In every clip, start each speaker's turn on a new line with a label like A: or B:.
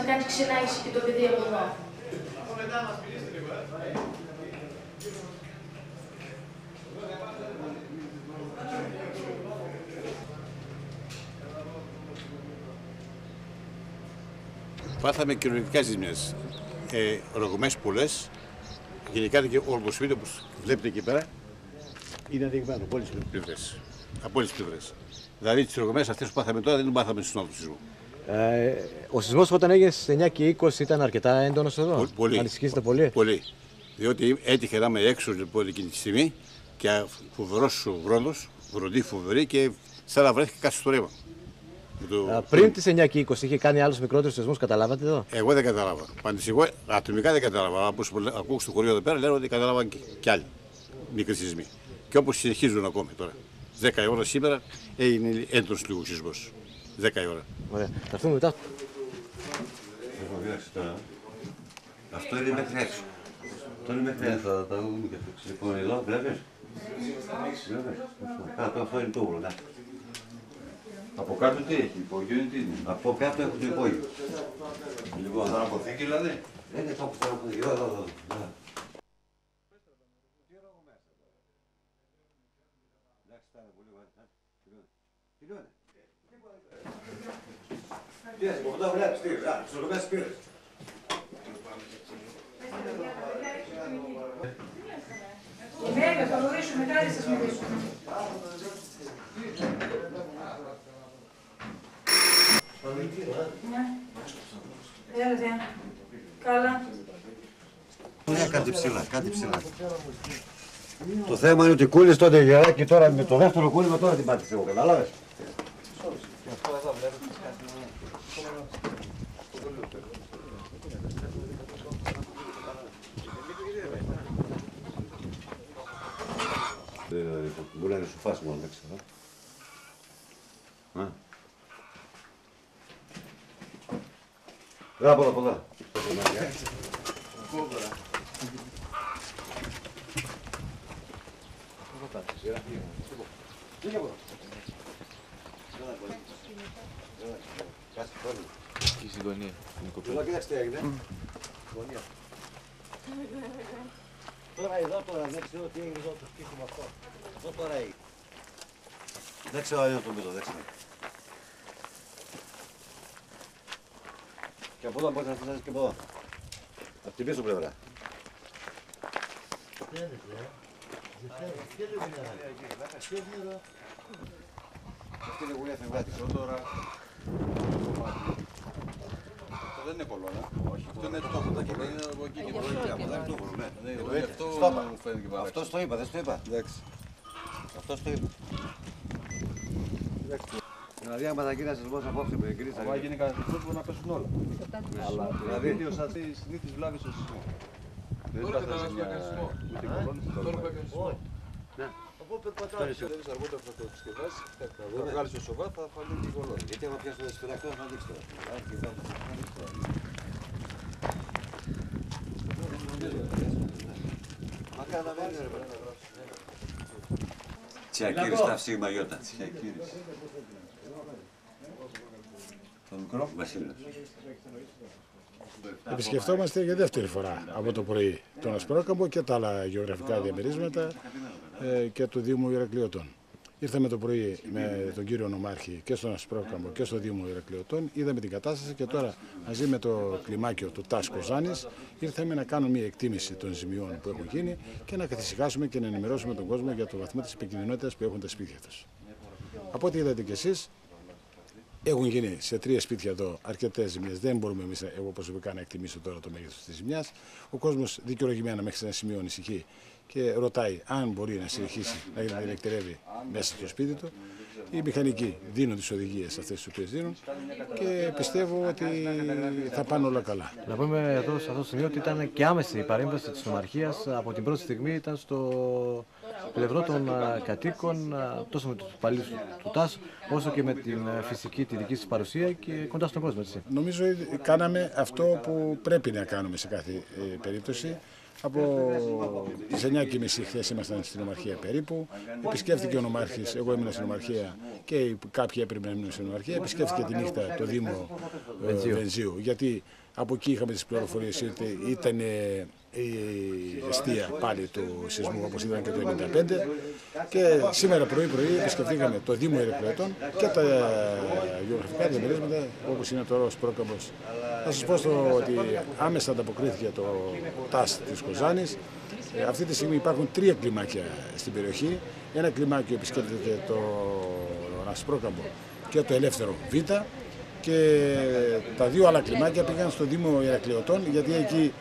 A: κάνει ξενά και το παιδί από εδώ.
B: Πάθαμε κοινωνικές ζημιές. Ρογμές πολλές. Γενικά και όλο το σπίτι, όπως βλέπετε εκεί πέρα, είναι αδειγμένο από όλες τις πλευρές. Από όλες τις πλευρές. Δηλαδή τις ρογμές αυτές που πάθαμε τώρα δεν το πάθαμε στον άλλο σεισμό.
C: Ο σεισμός όταν έγινε στις 9 και 20 ήταν αρκετά έντονος εδώ.
B: Πολύ.
C: Ανησυχήσετε πολύ.
B: Πολύ. Διότι έτυχε να είμαι έξω λοιπόν εκείνη τη στιγμή και φοβερός βρόντος, βροντί φοβερή και σαν να βρέθηκε κάτι στο ρεύμα.
C: Πριν τις 9 και 20 είχε κάνει άλλους μικρότερους σεισμούς, καταλάβατε εδώ?
B: Εγώ δεν κατάλαβα. Πάντως εγώ ατομικά δεν κατάλαβα. Όπως ακούω στο χωριό εδώ πέρα λένε ότι κατάλαβαν και άλλοι μικροί σεισμοί. Και όπως συνεχίζουν ακόμη τώρα. 10 η ώρα σήμερα έγινε έντονος λίγο σεισμός. 10 η ώρα.
C: Ωραία. Θα έρθουμε μετά.
D: Αυτό είναι μέχρι έξω. Αυτό είναι μέχρι έξω. Θα τα δούμε και αυτό. Λοιπόν, εδώ βλέπεις. Κάτω αυτό είναι το ούλο.
E: Από κάτω τι έχει, υπόγειο είναι τι είναι?
D: Από κάτω έχω το υπόγειο.
E: Λοιπόν, θα αποθήκη δηλαδή.
D: Δεν είναι το που εδώ.
A: Βέβαια, θα μπορέσουμε μετά να σας μιλήσουμε. Έλατε. Καλά.
D: Κάτι ψηλά, κάτι ψηλά. Το θέμα είναι ότι κούλησε τότε γεράκι τώρα με το δεύτερο κούλημα τώρα την πάτησε εγώ, κατάλαβες. Μπορεί να είναι σου φάσει μόνο, δεν ξέρω. Πολλά, πολλά.
F: Και στην γωνία.
D: Κοιτάξτε έγινε. Τώρα εδώ δεν ξέρω τι έγινε εδώ το σπίτι με αυτό. Αυτό τώρα έγινε. Δεν ξέρω αν είναι το μύτο, δεν ξέρω. Και από εδώ μπορείς να φτάσεις και από εδώ. Από την πίσω πλευρά. Αυτή είναι η γουλιά Φευγάτη.
E: Τώρα αυτό δεν είναι κολόνα. Όχι, αυτό είναι το κόμμα. Είναι από εκεί και από εκεί.
D: Αυτό το είπα, δεν το είπα. Αυτό το είπα. Δηλαδή, άμα θα γίνεις σεισμός απόψε με εγκρίνεις...
E: Αν γίνει κανένα σεισμός μπορεί να πέσουν όλα. Αλλά δηλαδή είναι σαν τις συνήθεις βλάβες στο σεισμό. Δεν πάθανε μια ούτε κολόνες, τώρα που έκανε σεισμό.
D: Από περπατάει.
E: Θέλεις αργότερα θα το επισκευάσεις, θα βγάλεις το σοβά, θα φανεί και η κολόνη.
D: Γιατί άμα πιάσω το σφυρακτό θα δείξει τώρα. Μακάρι να μένει ρε παιδί. Τσιακύρης τα ψήγμα γιώτα. Τσιακύρης. Το μικρό Βασίλειος.
G: Επισκεφτόμαστε για δεύτερη φορά από το πρωί τον Ασπρόκαμπο και τα άλλα γεωγραφικά διαμερίσματα και του Δήμου Ηρακλειωτών. Ήρθαμε το πρωί με τον κύριο Νομάρχη και στον Ασπρόκαμπο και στο Δήμο Ηρακλειωτών, είδαμε την κατάσταση και τώρα μαζί με το κλιμάκιο του ΤΑΣ Κοζάνης ήρθαμε να κάνουμε μια εκτίμηση των ζημιών που έχουν γίνει και να καθησυχάσουμε και να ενημερώσουμε τον κόσμο για το βαθμό της επικινδυνότητας που έχουν τα σπίτια τους. Από ό,τι είδατε κι εσείς, έχουν γίνει σε 3 σπίτια εδώ αρκετές ζημιές. Δεν μπορούμε εμείς, εγώ προσωπικά, να εκτιμήσω τώρα το μέγεθος της ζημιάς. Ο κόσμος δικαιολογημένα μέχρι σε ένα σημείο ανησυχεί και ρωτάει αν μπορεί να συνεχίσει να ηλεκτρεύει μέσα στο σπίτι του. Οι μηχανικοί δίνουν τις οδηγίες αυτές τις οποίες δίνουν και πιστεύω ότι θα πάνε όλα καλά.
C: Να πούμε εδώ σε αυτό το σημείο ότι ήταν και άμεση η παρέμβαση της νομαρχίας. Από την πρώτη στιγμή ήταν πλευρό των κατοίκων, τόσο με τους υπαλλήλους του ΤΑΣ, όσο και με την φυσική τη δική σας παρουσία και κοντά στον κόσμο. Έτσι.
G: Νομίζω κάναμε αυτό που πρέπει να κάνουμε σε κάθε περίπτωση. Από τις 9:30 χθες ήμασταν στην Ομαρχία περίπου. Επισκέφθηκε ο Νομάρχης, εγώ ήμουν στην Ομαρχία και κάποιοι έπρεπε να μείνουν στην Ομαρχία. Επισκέφθηκε τη νύχτα το Δήμο Βενζίου, γιατί από εκεί είχαμε τις πληροφορίες ότι ήταν η αιστεία πάλι του σεισμού όπως ήταν και το 1995. Και σήμερα πρωί επισκεφθήκαμε το Δήμο Ηρακλειωτών και τα γεωγραφικά διαμερίσματα όπως είναι τώρα ο Σπρόκαμπος. Θα σας πω ότι άμεσα ανταποκρίθηκε το ΤΑΣ της Κοζάνης. Αυτή τη στιγμή υπάρχουν 3 κλιμάκια στην περιοχή. Ένα κλιμάκιο επισκέπτεται το Ασπρόκαμπο και το Ελεύθερο Β. Και τα 2 άλλα κλιμάκια πήγαν στο Δήμο Ηρακλειωτών, γιατί εκεί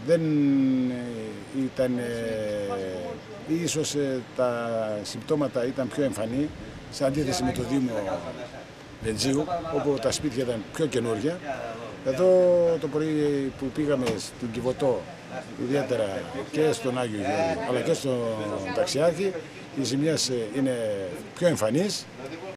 G: δεν ήταν, ίσως τα συμπτώματα ήταν πιο εμφανή σε αντίθεση με το Δήμο Βενζίου, όπου τα σπίτια ήταν πιο καινούργια. Εδώ το πρωί που πήγαμε στην Κιβωτό, ιδιαίτερα και στον Άγιο Γιώργο αλλά και στον Ταξιάρχη, οι ζημιές είναι πιο εμφανείς.